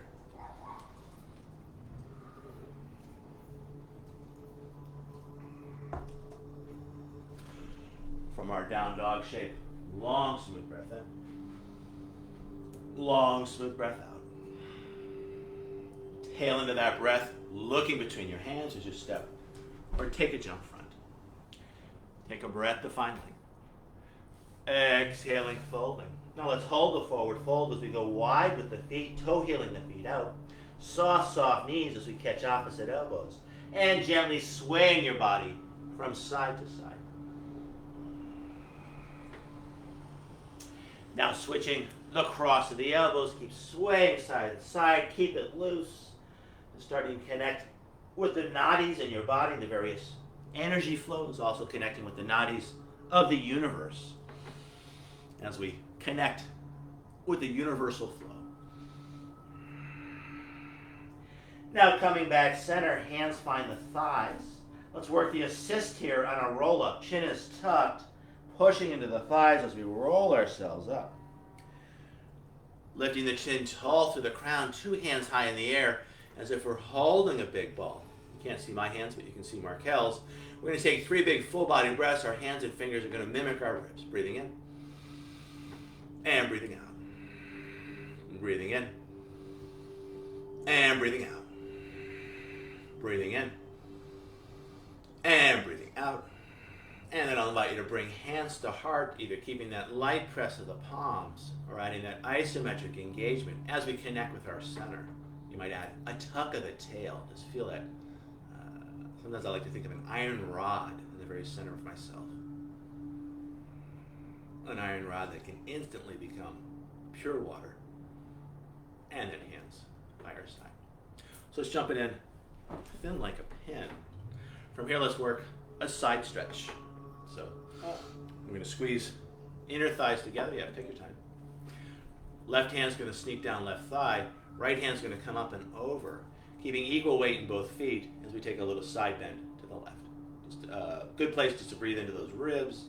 Speaker 1: From our down dog shape, long, smooth breath in. Long, smooth breath out. Tail into that breath, looking between your hands as you step or take a jump front. Take a breath to find length. Exhaling, folding. Now let's hold the forward fold as we go wide with the feet, toe heeling the feet out. Soft, soft knees as we catch opposite elbows. And gently swaying your body from side to side. Now switching the cross of the elbows, keep swaying side to side, keep it loose. And starting to connect with the nadis in your body, the various energy flows, also connecting with the nadis of the universe. As we connect with the universal flow. Now coming back center, hands find the thighs. Let's work the assist here on a roll up. Chin is tucked, pushing into the thighs as we roll ourselves up. Lifting the chin tall through the crown, two hands high in the air, as if we're holding a big ball. You can't see my hands, but you can see Markel's. We're going to take 3 big full body breaths. Our hands and fingers are going to mimic our ribs. Breathing in. And breathing out. And breathing in. And breathing out. Breathing in. And breathing out. And then I'll invite you to bring hands to heart, either keeping that light press of the palms or adding that isometric engagement as we connect with our center. You might add a tuck of the tail. Just feel that. Sometimes I like to think of an iron rod in the very center of myself. An iron rod that can instantly become pure water. And then hands by our side. So let's jump it in thin like a pin. From here, let's work a side stretch. So we're going to squeeze inner thighs together. Yeah, take your time. Left hand's going to sneak down left thigh. Right hand's going to come up and over, keeping equal weight in both feet as we take a little side bend to the left. Just a good place just to breathe into those ribs.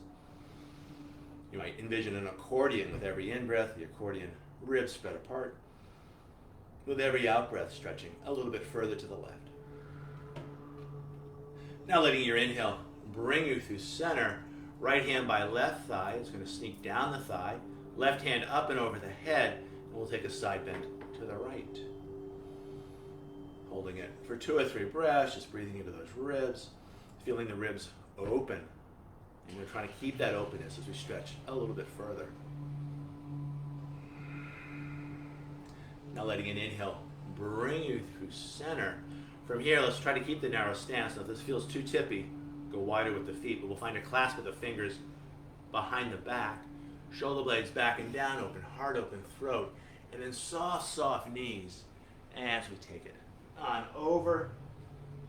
Speaker 1: You might envision an accordion with every in-breath, the accordion ribs spread apart. With every out-breath, stretching a little bit further to the left. Now letting your inhale bring you through center. Right hand by left thigh is going to sneak down the thigh. Left hand up and over the head, and we'll take a side bend to the right. Holding it for 2 or 3 breaths, just breathing into those ribs, feeling the ribs open. And we're trying to keep that openness as we stretch a little bit further. Now letting an inhale bring you through center. From here, let's try to keep the narrow stance. Now if this feels too tippy, go wider with the feet, but we'll find a clasp of the fingers behind the back. Shoulder blades back and down, open heart, open throat. And then soft, soft knees as we take it on over,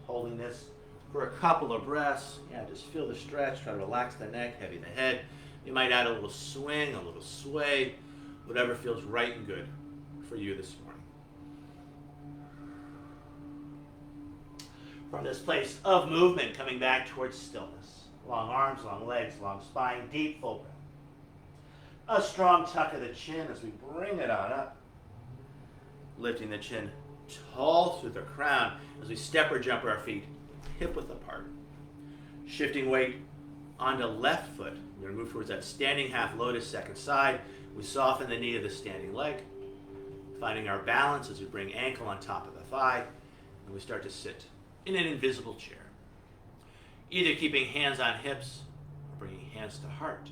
Speaker 1: holding this for a couple of breaths. Yeah, just feel the stretch. Try to relax the neck, heavy the head. You might add a little swing, a little sway, whatever feels right and good for you this morning. From this place of movement, coming back towards stillness. Long arms, long legs, long spine, deep full breath. A strong tuck of the chin as we bring it on up. Lifting the chin tall through the crown as we step or jump our feet hip width apart. Shifting weight onto left foot. We're going to move towards that standing half lotus, second side. We soften the knee of the standing leg, finding our balance as we bring ankle on top of the thigh, and we start to sit in an invisible chair. Either keeping hands on hips or bringing hands to heart.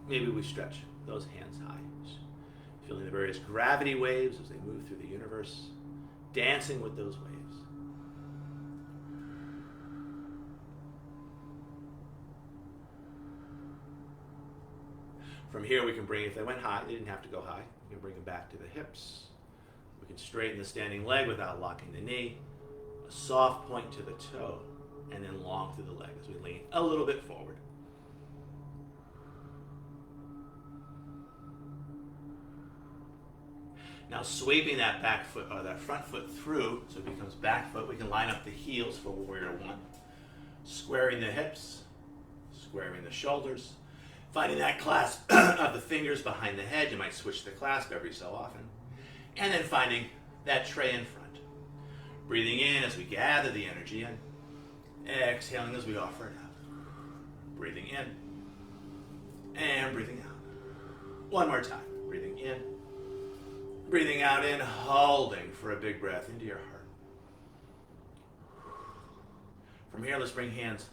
Speaker 1: Maybe we stretch those hands high, feeling the various gravity waves as they move through the universe, dancing with those waves. From here we can bring, if they went high, they didn't have to go high, we can bring them back to the hips. We can straighten the standing leg without locking the knee, a soft point to the toe, and then long through the leg as we lean a little bit forward. Now sweeping that back foot or that front foot through so it becomes back foot, we can line up the heels for warrior one. Squaring the hips, squaring the shoulders, finding that clasp of the fingers behind the head. You might switch the clasp every so often. And then finding that tray in front. Breathing in as we gather the energy in. Exhaling as we offer it out. Breathing in and breathing out. One more time. Breathing in. Breathing out in, holding for a big breath into your heart. From here, let's bring hands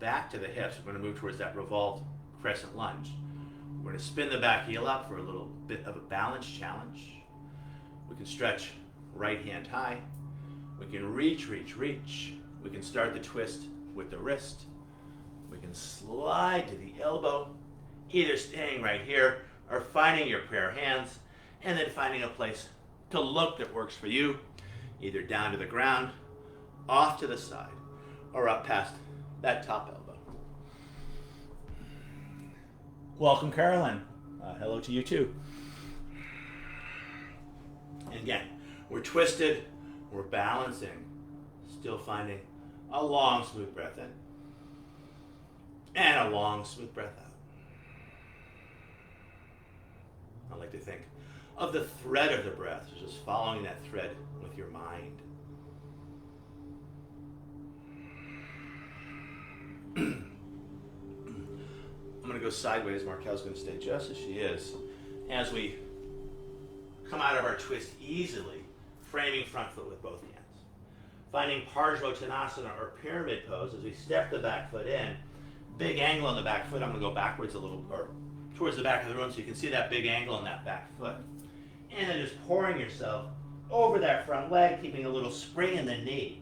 Speaker 1: back to the hips. We're going to move towards that revolved crescent lunge. We're going to spin the back heel up for a little bit of a balance challenge. We can stretch right hand high. We can reach, reach, reach. We can start the twist with the wrist. We can slide to the elbow, either staying right here or finding your prayer hands, and then finding a place to look that works for you, either down to the ground, off to the side, or up past that top elbow. Welcome, Carolyn. Hello to you too. And again, we're twisted, we're balancing, still finding a long, smooth breath in, and a long, smooth breath out. I like to think of the thread of the breath, so just following that thread with your mind. I'm going to go sideways. Markel's going to stay just as she is. As we come out of our twist easily, framing front foot with both hands. Finding Parsvottanasana or pyramid pose as we step the back foot in. Big angle on the back foot. I'm going to go backwards a little, or towards the back of the room so you can see that big angle on that back foot. And then just pouring yourself over that front leg, keeping a little spring in the knee.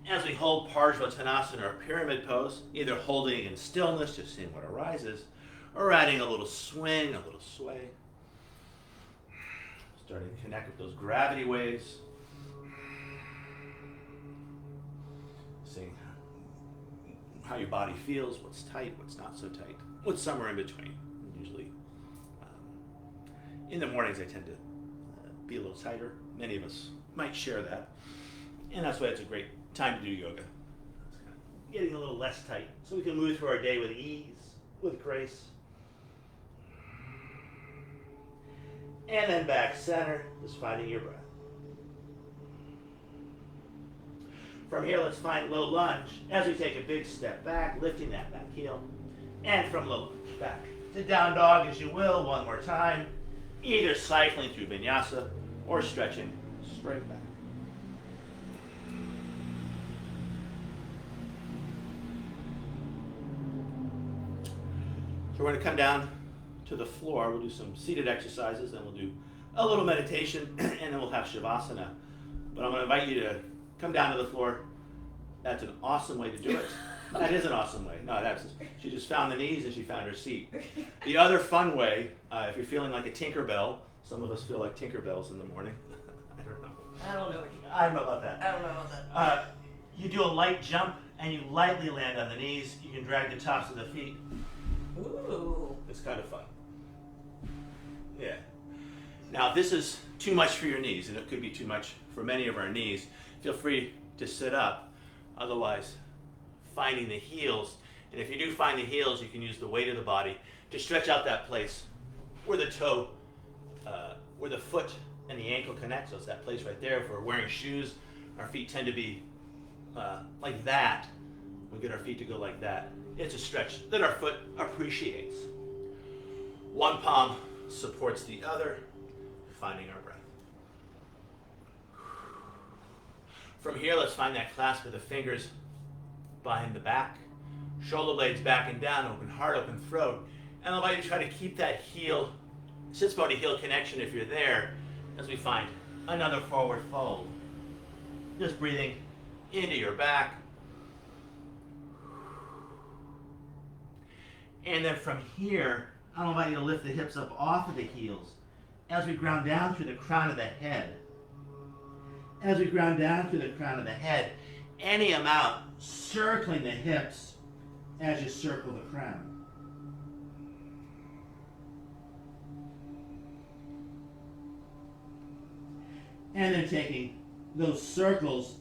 Speaker 1: As we hold Parsvottanasana or pyramid pose, either holding in stillness, just seeing what arises, or adding a little swing, a little sway. Starting to connect with those gravity waves. Seeing how your body feels, what's tight, what's not so tight, what's somewhere in between. Usually in the mornings I tend to be a little tighter. Many of us might share that. And that's why it's a great time to do yoga. It's kind of getting a little less tight so we can move through our day with ease, with grace. And then back center, just finding your breath. From here, let's find low lunge as we take a big step back, lifting that back heel. And from low lunge back to down dog as you will, one more time. Either cycling through vinyasa or stretching straight back. So we're going to come down to the floor. We'll do some seated exercises, then we'll do a little meditation, and then we'll have Shavasana. But I'm going to invite you to come down to the floor. That's an awesome way to do it. That is an awesome way. No, she just found the knees and she found her seat. The other fun way, if you're feeling like a Tinkerbell, some of us feel like Tinkerbells in the morning. I don't know.
Speaker 2: I don't know.
Speaker 1: I don't know about that.
Speaker 2: I don't know about that.
Speaker 1: You do a light jump and you lightly land on the knees. You can drag the tops of the feet.
Speaker 2: Ooh.
Speaker 1: It's kind of fun. Yeah. Now, if this is too much for your knees, and it could be too much for many of our knees, feel free to sit up. Otherwise, finding the heels. And if you do find the heels, you can use the weight of the body to stretch out that place where the toe, where the foot and the ankle connect. So it's that place right there. If we're wearing shoes, our feet tend to be like that We get our feet to go like that. It's a stretch that our foot appreciates. One palm supports the other, finding our breath. From here, let's find that clasp of the fingers behind the back. Shoulder blades back and down, open heart, open throat. And I'll invite you to try to keep that heel, sits bone to heel connection if you're there, as we find another forward fold. Just breathing into your back. And then from here, I'll invite you to lift the hips up off of the heels as we ground down through the crown of the head. As we ground down through the crown of the head, any amount circling the hips as you circle the crown. And then taking those circles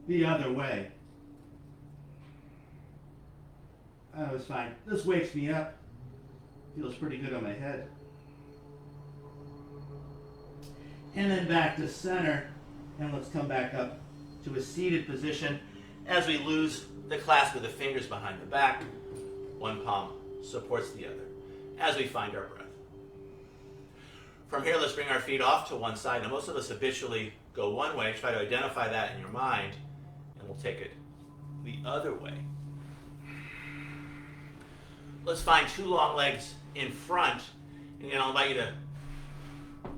Speaker 1: the other way. That was fine. This wakes me up. Feels pretty good on my head. And then back to center. And let's come back up to a seated position as we lose the clasp of the fingers behind the back. One palm supports the other as we find our breath. From here, let's bring our feet off to one side. Now, most of us habitually go one way. Try to identify that in your mind, and we'll take it the other way. Let's find two long legs in front. And again, I'll invite you to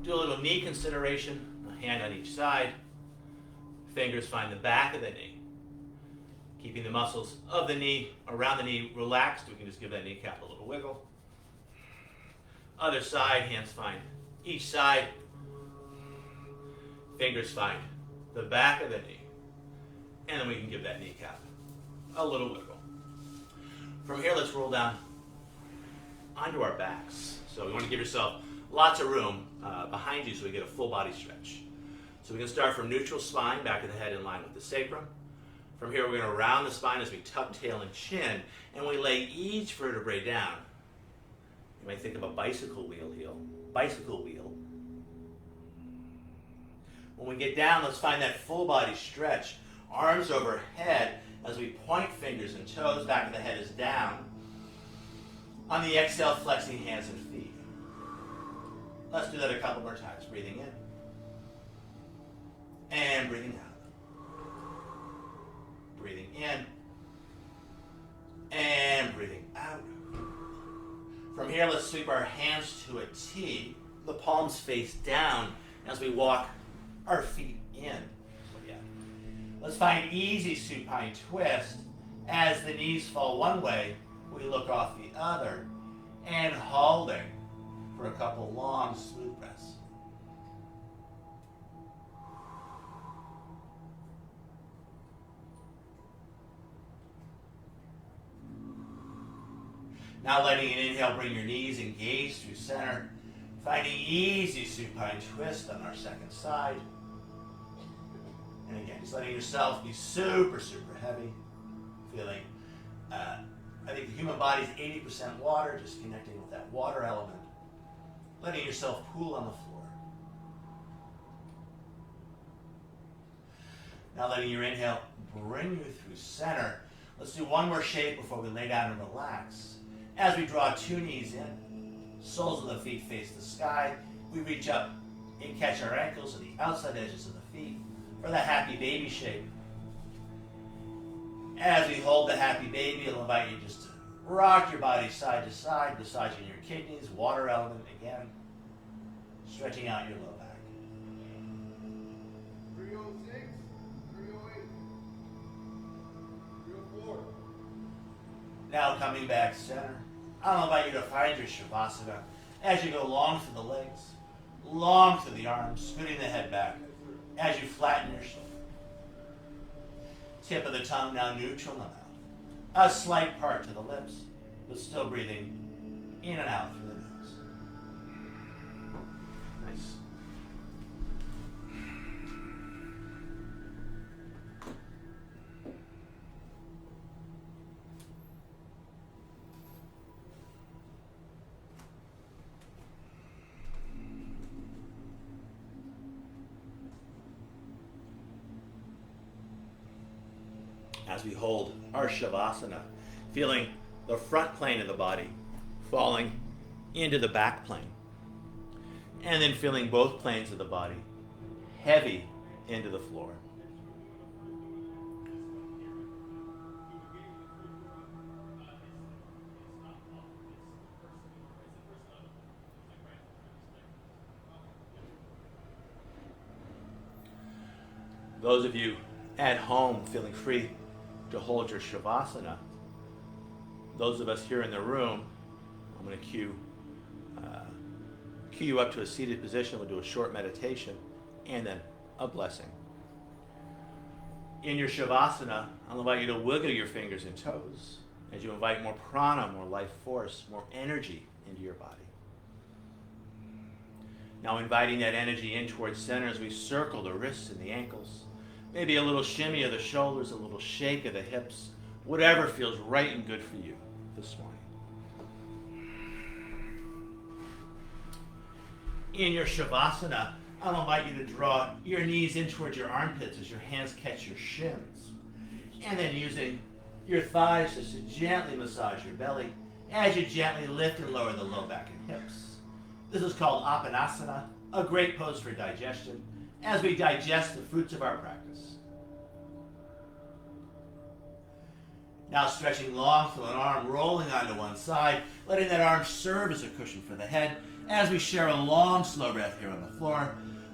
Speaker 1: do a little knee consideration, a hand on each side. Fingers find the back of the knee. Keeping the muscles of the knee, around the knee, relaxed. We can just give that kneecap a little wiggle. Other side, hands find each side. Fingers find the back of the knee. And then we can give that kneecap a little wiggle. From here, let's roll down onto our backs. So we want to give yourself lots of room behind you so we get a full body stretch. So we can start from neutral spine, back of the head in line with the sacrum. From here, we're going to round the spine as we tuck tail and chin, and we lay each vertebrae down. You might think of a bicycle wheel heel. Bicycle wheel. When we get down, let's find that full body stretch. Arms overhead as we point fingers and toes. Back of the head is down. On the exhale, flexing hands and feet. Let's do that a couple more times. Breathing in. And breathing out. Breathing in. And breathing out. From here, let's sweep our hands to a T. The palms face down as we walk our feet in. Let's find easy supine twist. As the knees fall one way, we look off the other. And holding for a couple long, smooth breaths. Now letting an inhale, bring your knees engaged through center. Finding easy supine twist on our second side. And again, just letting yourself be super, super heavy. Feeling, I think the human body is 80% water, just connecting with that water element. Letting yourself pool on the floor. Now letting your inhale bring you through center. Let's do one more shape before we lay down and relax. As we draw two knees in, soles of the feet face the sky, we reach up and catch our ankles and the outside edges of the feet for that happy baby shape. As we hold the happy baby, I'll invite you just to rock your body side to side, massaging your kidneys, water element again, stretching out your low back.
Speaker 3: 306, 308, 304.
Speaker 1: Now coming back center, I'll invite you to find your Shavasana as you go long through the legs, long through the arms, scooting the head back as you flatten your shoulder. Tip of the tongue now neutral in the mouth. A slight part to the lips, but still breathing in and out through the nose. Nice. as we hold our Shavasana, feeling the front plane of the body falling into the back plane, and then feeling both planes of the body heavy into the floor. Those of you at home feeling free to hold your Shavasana, those of us here in the room, I'm going to cue you up to a seated position. We'll do a short meditation and then a blessing. In your Shavasana, I'll invite you to wiggle your fingers and toes as you invite more prana, more life force, more energy into your body. Now inviting that energy in towards center as we circle the wrists and the ankles. Maybe a little shimmy of the shoulders, a little shake of the hips, whatever feels right and good for you this morning. In your Shavasana, I'll invite you to draw your knees in towards your armpits as your hands catch your shins. And then using your thighs just to gently massage your belly as you gently lift and lower the low back and hips. This is called Apanasana, a great pose for digestion as we digest the fruits of our practice. Now stretching long through an arm, rolling onto one side, letting that arm serve as a cushion for the head as we share a long, slow breath here on the floor.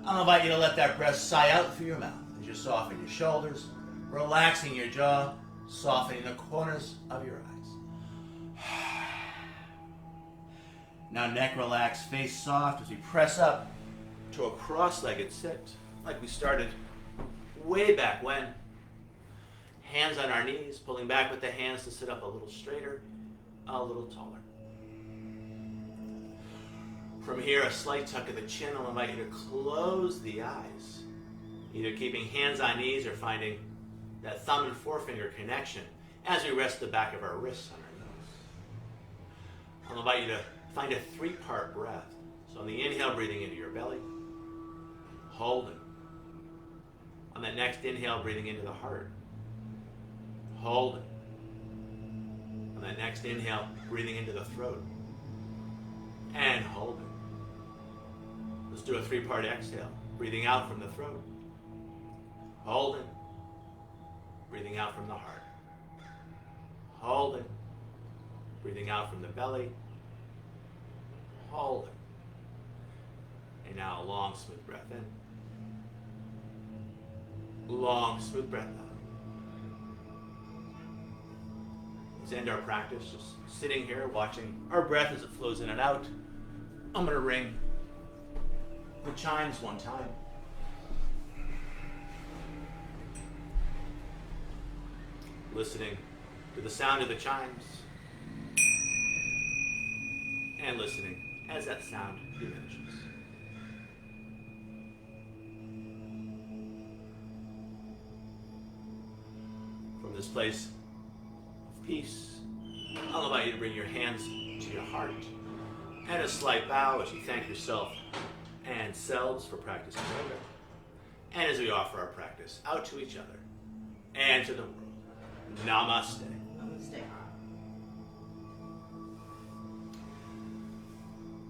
Speaker 1: I'll invite you to let that breath sigh out through your mouth as you soften your shoulders, relaxing your jaw, softening the corners of your eyes. Now neck relaxed, face soft as we press up to a cross-legged sit like we started way back when. Hands on our knees, pulling back with the hands to sit up a little straighter, a little taller. From here, a slight tuck of the chin. I'll invite you to close the eyes, either keeping hands on knees or finding that thumb and forefinger connection as we rest the back of our wrists on our knees. I'll invite you to find a 3-part breath. So on the inhale, breathing into your belly, holding. On that next inhale, breathing into the heart, holding. On that next inhale, breathing into the throat, and holding. Let's do a 3-part exhale. Breathing out from the throat, holding. Breathing out from the heart, holding. Breathing out from the belly, holding. And now a long, smooth breath in. Long, smooth breath out. Let's end our practice just sitting here watching our breath as it flows in and out. I'm going to ring the chimes one time. Listening to the sound of the chimes and listening as that sound diminishes. From this place of peace, I'll invite you to bring your hands to your heart and a slight bow as you thank yourself and selves for practicing yoga, and as we offer our practice out to each other and to the world. Namaste.
Speaker 2: Namaste.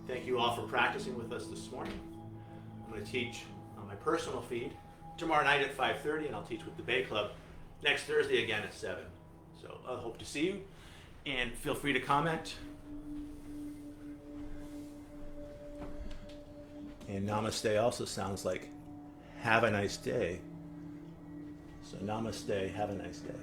Speaker 1: Thank you all for practicing with us this morning. I'm going to teach on my personal feed tomorrow night at 5:30, and I'll teach with the Bay Club next Thursday again at 7. So I hope to see you, and feel free to comment. And namaste also sounds like have a nice day. So namaste, have a nice day.